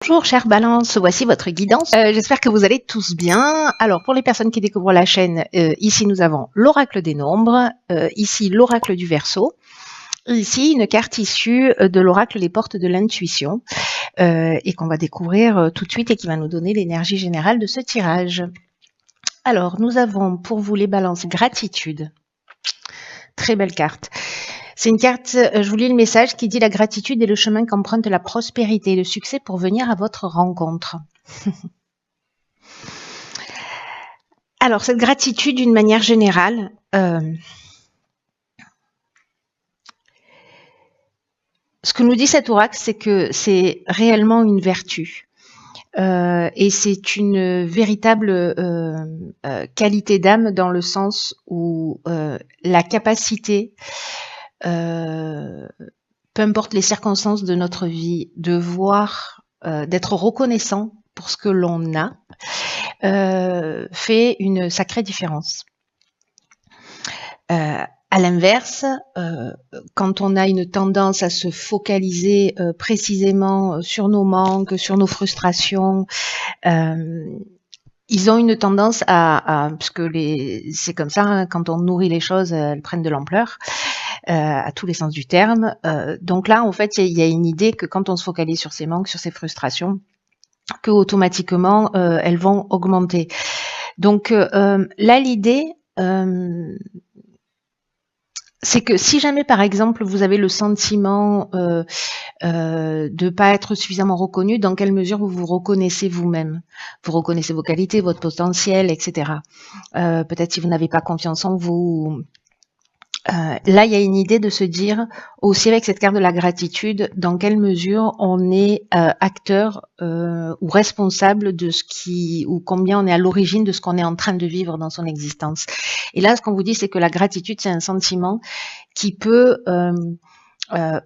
Bonjour chère Balance, voici votre guidance. J'espère que vous allez tous bien. Alors pour les personnes qui découvrent la chaîne, ici nous avons l'oracle des nombres, ici l'oracle du Verseau, ici une carte issue de l'oracle des portes de l'intuition et qu'on va découvrir tout de suite et qui va nous donner l'énergie générale de ce tirage. Alors nous avons pour vous les balances gratitude. Très belle carte. C'est une carte, je vous lis le message qui dit « La gratitude est le chemin qu'emprunte la prospérité et le succès pour venir à votre rencontre. » Alors, cette gratitude, d'une manière générale, ce que nous dit cet oracle, c'est que c'est réellement une vertu. Et c'est une véritable qualité d'âme dans le sens où la capacité, peu importe les circonstances de notre vie, de voir, d'être reconnaissant pour ce que l'on a, fait une sacrée différence. À l'inverse, quand on a une tendance à se focaliser précisément sur nos manques, sur nos frustrations, ils ont une tendance parce que c'est comme ça, hein, quand on nourrit les choses, elles prennent de l'ampleur, à tous les sens du terme. Donc là, en fait, il y a une idée que quand on se focalise sur ses manques, sur ses frustrations, que automatiquement, elles vont augmenter. Donc là, l'idée, c'est que si jamais, par exemple, vous avez le sentiment de pas être suffisamment reconnu, dans quelle mesure vous vous reconnaissez vous-même? Vous reconnaissez vos qualités, votre potentiel, etc. Peut-être si vous n'avez pas confiance en vous. Là, il y a une idée de se dire, aussi avec cette carte de la gratitude, dans quelle mesure on est acteur ou responsable de ce ou combien on est à l'origine de ce qu'on est en train de vivre dans son existence. Et là, ce qu'on vous dit, c'est que la gratitude, c'est un sentiment qui peut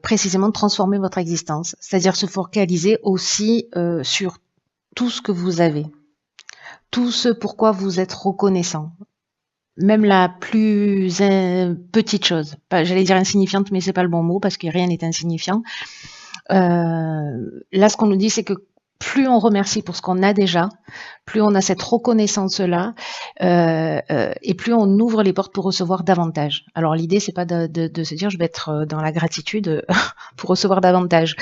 précisément transformer votre existence, c'est-à-dire se focaliser aussi sur tout ce que vous avez, tout ce pourquoi vous êtes reconnaissant. Même la plus petite chose, j'allais dire insignifiante, mais c'est pas le bon mot parce que rien n'est insignifiant. Là, ce qu'on nous dit, c'est que plus on remercie pour ce qu'on a déjà, plus on a cette reconnaissance-là, et plus on ouvre les portes pour recevoir davantage. Alors l'idée, c'est pas de se dire je vais être dans la gratitude pour recevoir davantage.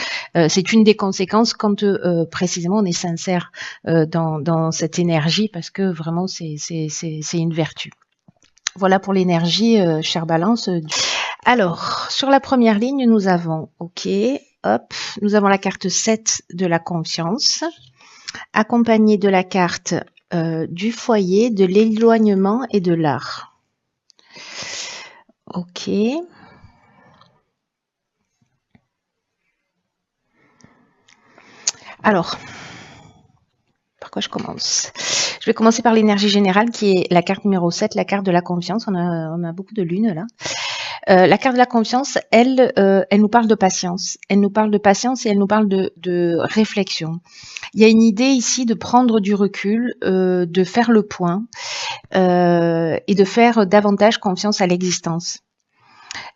C'est une des conséquences quand précisément on est sincère dans cette énergie, parce que vraiment c'est une vertu. Voilà pour l'énergie, chère Balance. Alors, sur la première ligne, nous avons, nous avons la carte 7 de la confiance, accompagnée de la carte du foyer, de l'éloignement et de l'art. Ok. Alors, par quoi je commence ? Je vais commencer par l'énergie générale qui est la carte numéro 7, la carte de la confiance. On a beaucoup de lunes là. La carte de la confiance, elle nous parle de patience. Elle nous parle de patience et elle nous parle de réflexion. Il y a une idée ici de prendre du recul, de faire le point et de faire davantage confiance à l'existence.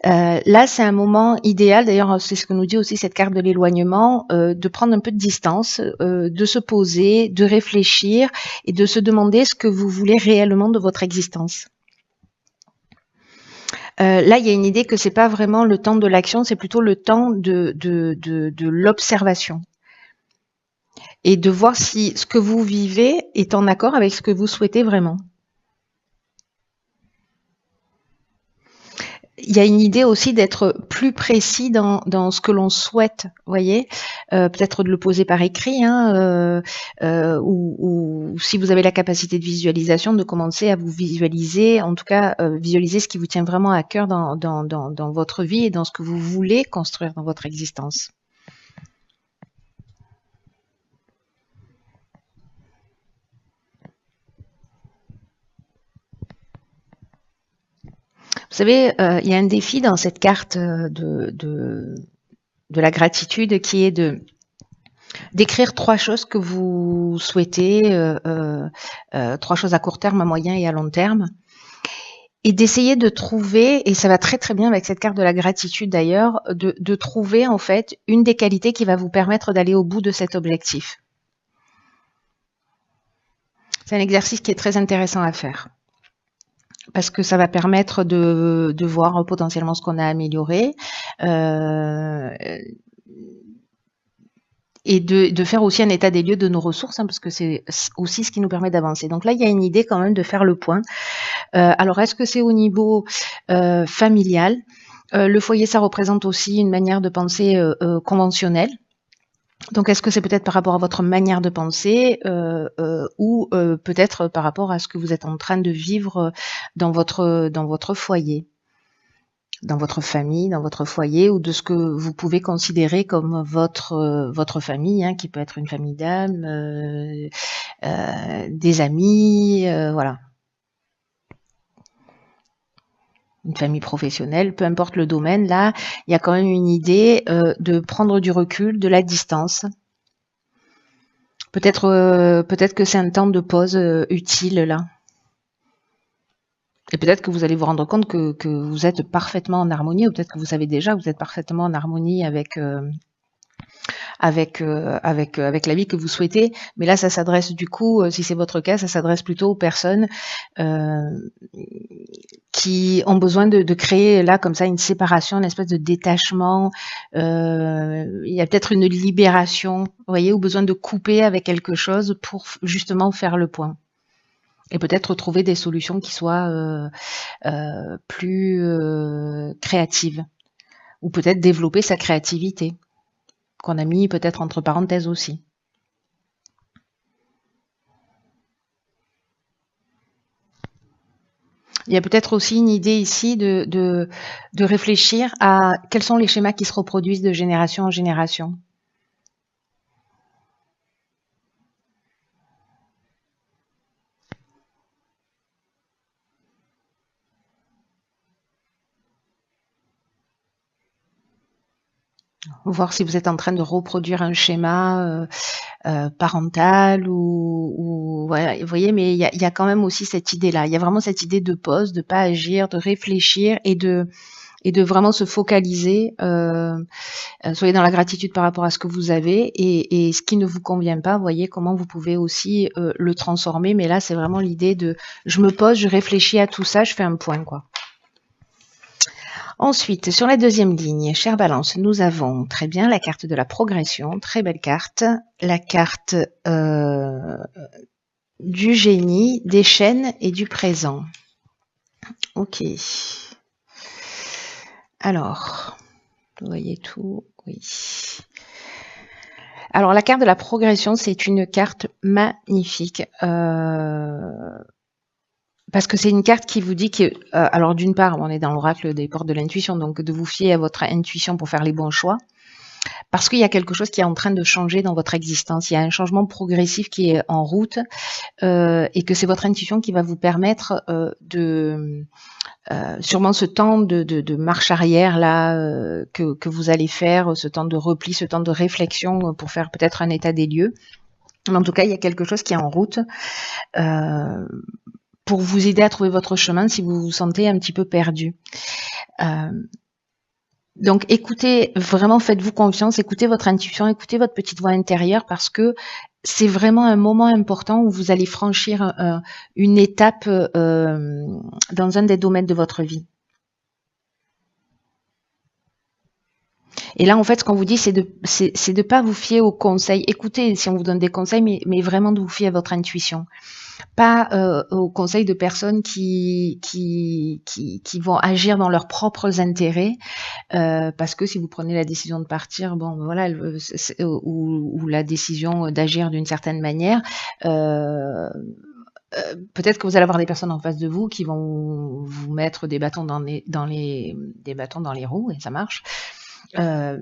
Là, c'est un moment idéal, d'ailleurs c'est ce que nous dit aussi cette carte de l'éloignement, de prendre un peu de distance, de se poser, de réfléchir et de se demander ce que vous voulez réellement de votre existence. Là, il y a une idée que c'est pas vraiment le temps de l'action, c'est plutôt le temps de l'observation et de voir si ce que vous vivez est en accord avec ce que vous souhaitez vraiment. Il y a une idée aussi d'être plus précis dans ce que l'on souhaite, voyez, peut-être de le poser par écrit, hein, ou si vous avez la capacité de visualisation, de commencer à vous visualiser, en tout cas visualiser ce qui vous tient vraiment à cœur dans votre vie et dans ce que vous voulez construire dans votre existence. Vous savez, il y a un défi dans cette carte de la gratitude qui est d'écrire 3 choses que vous souhaitez, 3 choses à court terme, à moyen et à long terme, et d'essayer de trouver, et ça va très très bien avec cette carte de la gratitude d'ailleurs, de trouver en fait une des qualités qui va vous permettre d'aller au bout de cet objectif. C'est un exercice qui est très intéressant à faire parce que ça va permettre de voir potentiellement ce qu'on a amélioré et de faire aussi un état des lieux de nos ressources, hein, parce que c'est aussi ce qui nous permet d'avancer. Donc là, il y a une idée quand même de faire le point. Alors, est-ce que c'est au niveau familial? Le foyer, ça représente aussi une manière de penser conventionnelle. Donc, est-ce que c'est peut-être par rapport à votre manière de penser ou peut-être par rapport à ce que vous êtes en train de vivre dans votre foyer, dans votre famille, dans votre foyer, ou de ce que vous pouvez considérer comme votre famille, hein, qui peut être une famille d'âme, des amis, voilà, une famille professionnelle, peu importe le domaine. Là, il y a quand même une idée de prendre du recul, de la distance. Peut-être que c'est un temps de pause utile là. Et peut-être que vous allez vous rendre compte que vous êtes parfaitement en harmonie, ou peut-être que vous savez déjà que vous êtes parfaitement en harmonie avec la vie que vous souhaitez. Mais là, ça s'adresse du coup, si c'est votre cas, ça s'adresse plutôt aux personnes euh, qui ont besoin de créer là comme ça une séparation, une espèce de détachement. Il y a peut-être une libération, vous voyez, ou besoin de couper avec quelque chose pour justement faire le point. Et peut-être trouver des solutions qui soient plus créatives. Ou peut-être développer sa créativité, qu'on a mis peut-être entre parenthèses aussi. Il y a peut-être aussi une idée ici de réfléchir à quels sont les schémas qui se reproduisent de génération en génération. Voir si vous êtes en train de reproduire un schéma parental ou voilà, vous voyez, mais il y a quand même aussi cette idée-là. Il y a vraiment cette idée de pause, de pas agir, de réfléchir et de vraiment se focaliser. Soyez dans la gratitude par rapport à ce que vous avez et ce qui ne vous convient pas, voyez comment vous pouvez aussi le transformer. Mais là, c'est vraiment l'idée de je me pose, je réfléchis à tout ça, je fais un point, quoi. Ensuite, sur la deuxième ligne, chère Balance, nous avons très bien la carte de la progression, très belle carte, la carte du génie, des chaînes et du présent. Ok. Alors, vous voyez tout, oui. Alors, la carte de la progression, c'est une carte magnifique. Parce que c'est une carte qui vous dit que, alors d'une part, on est dans l'oracle des portes de l'intuition, donc de vous fier à votre intuition pour faire les bons choix. Parce qu'il y a quelque chose qui est en train de changer dans votre existence. Il y a un changement progressif qui est en route et que c'est votre intuition qui va vous permettre sûrement ce temps de marche arrière là que vous allez faire, ce temps de repli, ce temps de réflexion pour faire peut-être un état des lieux. Mais en tout cas, il y a quelque chose qui est en route pour vous aider à trouver votre chemin si vous vous sentez un petit peu perdu. Donc écoutez, vraiment faites-vous confiance, écoutez votre intuition, écoutez votre petite voix intérieure parce que c'est vraiment un moment important où vous allez franchir une étape dans un des domaines de votre vie. Et là, en fait, ce qu'on vous dit, c'est de pas vous fier aux conseils. Écoutez si on vous donne des conseils, mais vraiment de vous fier à votre intuition. Pas aux conseils de personnes qui vont agir dans leurs propres intérêts, parce que si vous prenez la décision de partir, bon, voilà, ou la décision d'agir d'une certaine manière, peut-être que vous allez avoir des personnes en face de vous qui vont vous mettre des bâtons des bâtons dans les roues, et ça marche.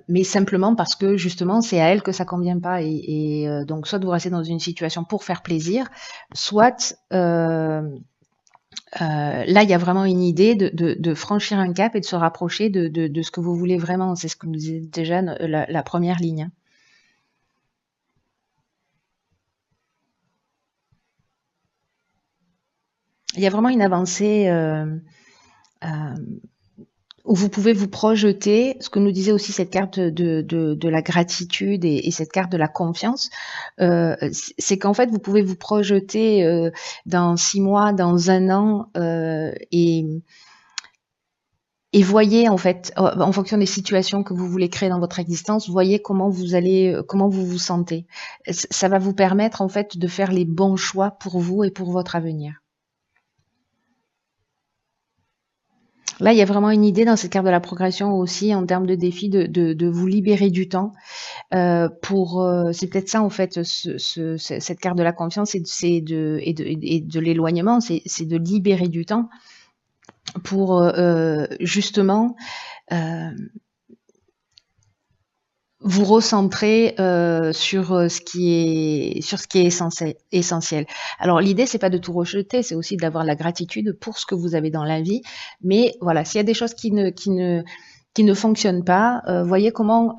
Mais simplement parce que justement c'est à elle que ça convient pas et donc soit vous restez dans une situation pour faire plaisir, soit là il y a vraiment une idée de franchir un cap et de se rapprocher de ce que vous voulez vraiment. C'est ce que nous disait déjà la première ligne. Il y a vraiment une avancée où vous pouvez vous projeter, ce que nous disait aussi cette carte de la gratitude et cette carte de la confiance, c'est qu'en fait, vous pouvez vous projeter dans 6 mois, dans 1 an, et voyez en fait, en fonction des situations que vous voulez créer dans votre existence, voyez comment vous allez, comment vous vous sentez. Ça va vous permettre en fait de faire les bons choix pour vous et pour votre avenir. Là, il y a vraiment une idée dans cette carte de la progression aussi en termes de défi de vous libérer du temps c'est peut-être ça en fait cette carte de la confiance et de l'éloignement, c'est de libérer du temps pour justement euh, vous recentrer sur ce qui est essentiel. Alors l'idée c'est pas de tout rejeter, c'est aussi d'avoir la gratitude pour ce que vous avez dans la vie. Mais voilà, s'il y a des choses qui ne fonctionnent pas, voyez comment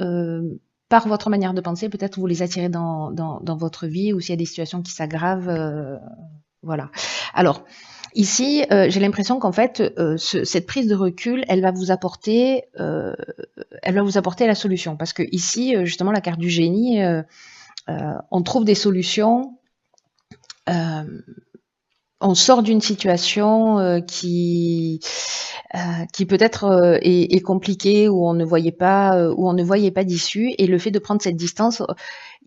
par votre manière de penser, peut-être vous les attirez dans votre vie, ou s'il y a des situations qui s'aggravent, voilà. Alors, ici, j'ai l'impression qu'en fait, cette prise de recul, elle va vous apporter la solution. Parce que ici, justement, la carte du génie, on trouve des solutions. On sort d'une situation qui peut-être est compliquée, où on ne voyait pas d'issue, et le fait de prendre cette distance,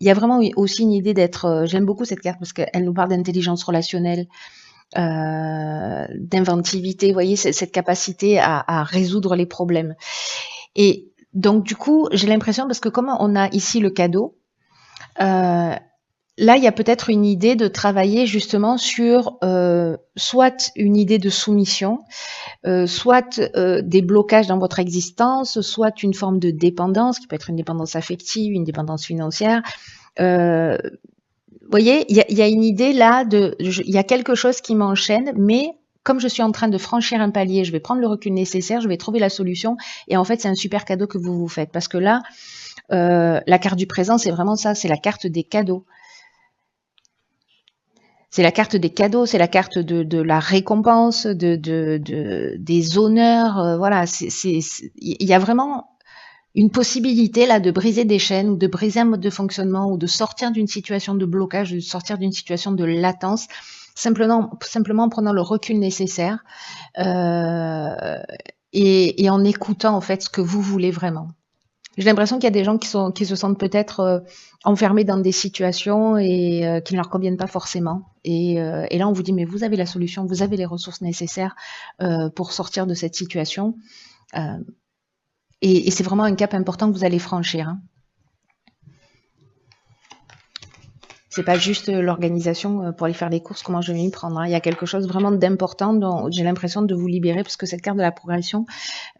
il y a vraiment aussi une idée d'être. J'aime beaucoup cette carte parce qu'elle nous parle d'intelligence relationnelle, d'inventivité, vous voyez, cette capacité à résoudre les problèmes. Et donc du coup, j'ai l'impression, parce que comme on a ici le cadeau, là, il y a peut-être une idée de travailler justement sur soit une idée de soumission, soit des blocages dans votre existence, soit une forme de dépendance, qui peut être une dépendance affective, une dépendance financière. Vous voyez, il y a une idée là il y a quelque chose qui m'enchaîne, mais comme je suis en train de franchir un palier, je vais prendre le recul nécessaire, je vais trouver la solution, et en fait, c'est un super cadeau que vous vous faites, parce que là, la carte du présent, c'est vraiment ça, c'est la carte des cadeaux. C'est la carte des cadeaux, c'est la carte de la récompense, des honneurs. Voilà, il y a vraiment une possibilité là de briser des chaînes, ou de briser un mode de fonctionnement, ou de sortir d'une situation de blocage, de sortir d'une situation de latence, simplement en prenant le recul nécessaire et en écoutant en fait ce que vous voulez vraiment. J'ai l'impression qu'il y a des gens qui se sentent peut-être enfermés dans des situations et qui ne leur conviennent pas forcément. Et là, on vous dit, mais vous avez la solution, vous avez les ressources nécessaires pour sortir de cette situation. Et c'est vraiment un cap important que vous allez franchir. Hein. C'est pas juste l'organisation pour aller faire des courses, comment je vais m'y prendre. Hein. Il y a quelque chose vraiment d'important dont j'ai l'impression de vous libérer, parce que cette carte de la progression,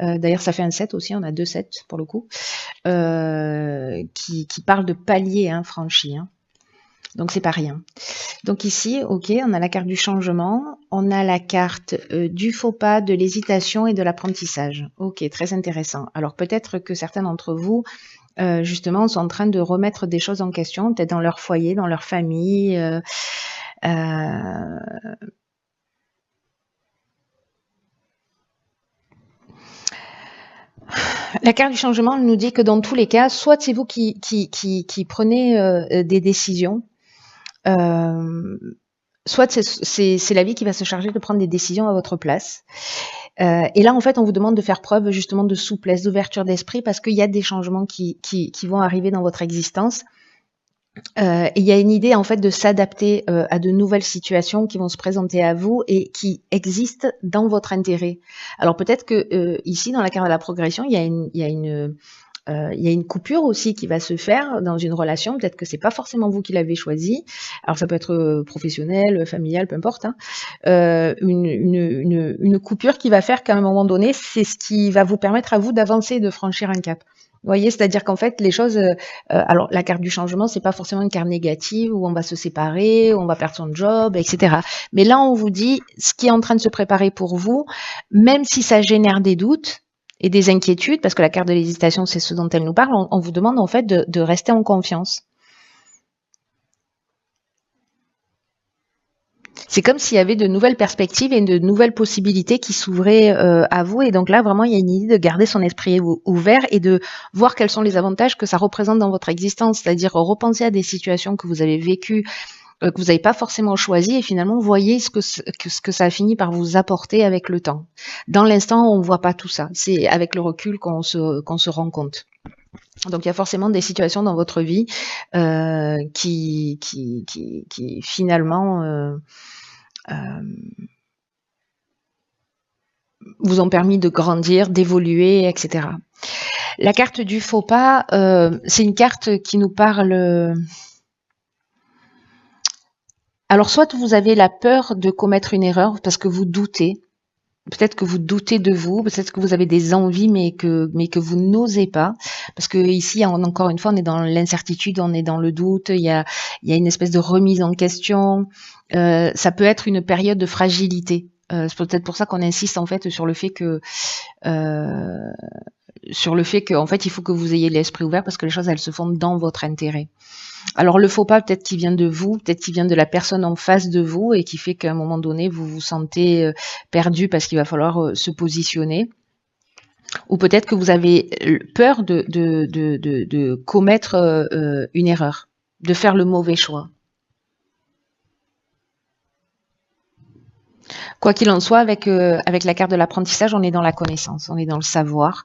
d'ailleurs ça fait un 7 aussi, on a 2 sets pour le coup, qui parle de paliers franchis. Hein. Donc c'est pas rien. Donc ici, ok, on a la carte du changement, on a la carte du faux pas, de l'hésitation et de l'apprentissage. Ok, très intéressant. Alors peut-être que certains d'entre vous justement, sont en train de remettre des choses en question, peut-être dans leur foyer, dans leur famille. La carte du changement nous dit que dans tous les cas, soit c'est vous qui prenez des décisions, soit c'est la vie qui va se charger de prendre des décisions à votre place. Et là, en fait, on vous demande de faire preuve justement de souplesse, d'ouverture d'esprit, parce qu'il y a des changements qui vont arriver dans votre existence. Et il y a une idée en fait de s'adapter à de nouvelles situations qui vont se présenter à vous et qui existent dans votre intérêt. Alors peut-être que ici, dans la carte de la progression, il y a une coupure aussi qui va se faire dans une relation. Peut-être que c'est pas forcément vous qui l'avez choisi. Alors ça peut être professionnel, familial, peu importe. Hein. Une coupure qui va faire qu'à un moment donné, c'est ce qui va vous permettre à vous d'avancer et de franchir un cap. Vous voyez, c'est-à-dire qu'en fait, les choses. Alors la carte du changement, c'est pas forcément une carte négative où on va se séparer, où on va perdre son job, etc. Mais là, on vous dit ce qui est en train de se préparer pour vous, même si ça génère des doutes et des inquiétudes, parce que la carte de l'hésitation, c'est ce dont elle nous parle, on vous demande en fait de rester en confiance. C'est comme s'il y avait de nouvelles perspectives et de nouvelles possibilités qui s'ouvraient à vous. Et donc là, vraiment, il y a une idée de garder son esprit ouvert et de voir quels sont les avantages que ça représente dans votre existence. C'est-à-dire repenser à des situations que vous avez vécues, que vous n'avez pas forcément choisi et finalement voyez ce que ça a fini par vous apporter avec le temps. Dans l'instant, on ne voit pas tout ça. C'est avec le recul qu'on se rend compte. Donc il y a forcément des situations dans votre vie qui finalement vous ont permis de grandir, d'évoluer, etc. La carte du faux pas, c'est une carte qui nous parle. Alors, soit vous avez la peur de commettre une erreur parce que vous doutez. Peut-être que vous doutez de vous, peut-être que vous avez des envies, mais que vous n'osez pas. Parce que ici, encore une fois, on est dans l'incertitude, on est dans le doute, il y a une espèce de remise en question. Ça peut être une période de fragilité. C'est peut-être pour ça qu'on insiste en fait sur le fait que en fait, il faut que vous ayez l'esprit ouvert parce que les choses, elles se font dans votre intérêt. Alors le faux pas, peut-être qu'il vient de vous, peut-être qu'il vient de la personne en face de vous et qui fait qu'à un moment donné, vous vous sentez perdu parce qu'il va falloir se positionner. Ou peut-être que vous avez peur de commettre une erreur, de faire le mauvais choix. Quoi qu'il en soit, avec la carte de l'apprentissage, on est dans la connaissance, on est dans le savoir.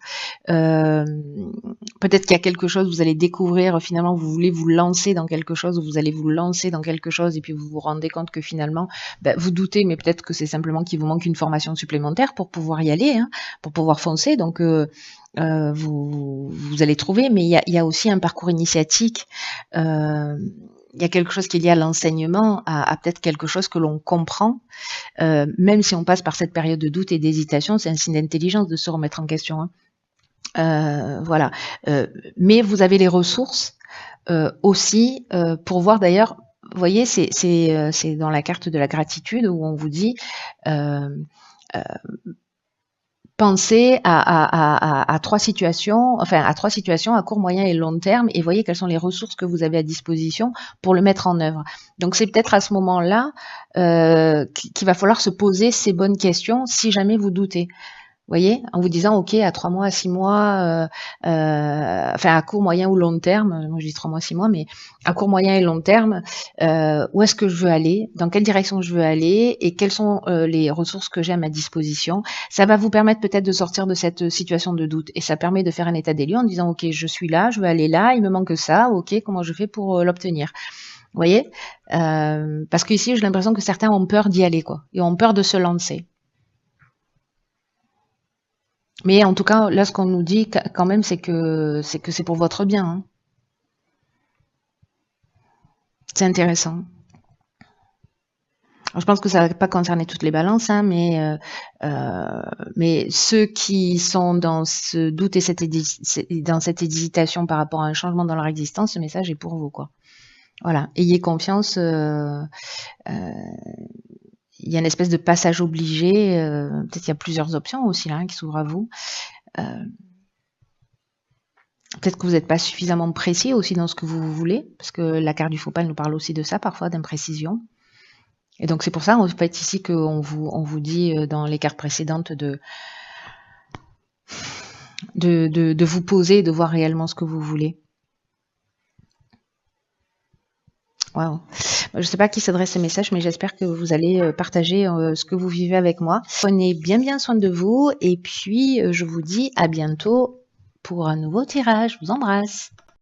Peut-être qu'il y a quelque chose, vous allez découvrir, finalement, vous voulez vous lancer dans quelque chose, ou vous allez vous lancer dans quelque chose, et puis vous vous rendez compte que finalement, vous doutez, mais peut-être que c'est simplement qu'il vous manque une formation supplémentaire pour pouvoir y aller, hein, pour pouvoir foncer. Donc, vous allez trouver, mais il y a aussi un parcours initiatique. Il y a quelque chose qui est lié à l'enseignement, à peut-être quelque chose que l'on comprend, même si on passe par cette période de doute et d'hésitation, c'est un signe d'intelligence de se remettre en question. Hein. Voilà. Mais vous avez les ressources aussi pour voir d'ailleurs, vous voyez, c'est dans la carte de la gratitude où on vous dit pensez à trois situations, à court, moyen et long terme, et voyez quelles sont les ressources que vous avez à disposition pour le mettre en œuvre. Donc c'est peut-être à ce moment-là qu'il va falloir se poser ces bonnes questions si jamais vous doutez. Vous voyez, en vous disant, OK, à 3 mois, à 6 mois, à court, moyen ou long terme, moi je dis 3 mois, 6 mois, mais à court, moyen et long terme, où est-ce que je veux aller, dans quelle direction je veux aller et quelles sont les ressources que j'ai à ma disposition. Ça va vous permettre peut-être de sortir de cette situation de doute et ça permet de faire un état des lieux en disant, OK, je suis là, je veux aller là, il me manque ça, OK, comment je fais pour l'obtenir. Vous voyez, parce qu'ici, j'ai l'impression que certains ont peur d'y aller, quoi, et ont peur de se lancer. Mais en tout cas, là, ce qu'on nous dit quand même, c'est que c'est pour votre bien. Hein. C'est intéressant. Alors, je pense que ça ne va pas concerner toutes les balances, hein, mais ceux qui sont dans ce doute et dans cette hésitation par rapport à un changement dans leur existence, ce message est pour vous, quoi. Voilà, ayez confiance. Il y a une espèce de passage obligé. Peut-être qu'il y a plusieurs options aussi là qui s'ouvrent à vous. Peut-être que vous n'êtes pas suffisamment précis aussi dans ce que vous voulez, parce que la carte du faux pas elle nous parle aussi de ça parfois, d'imprécision. Et donc c'est pour ça en fait ici qu'on vous dit dans les cartes précédentes de vous poser et de voir réellement ce que vous voulez. Waouh. Je ne sais pas à qui s'adresse ce message, mais j'espère que vous allez partager ce que vous vivez avec moi. Prenez bien soin de vous et puis je vous dis à bientôt pour un nouveau tirage. Je vous embrasse.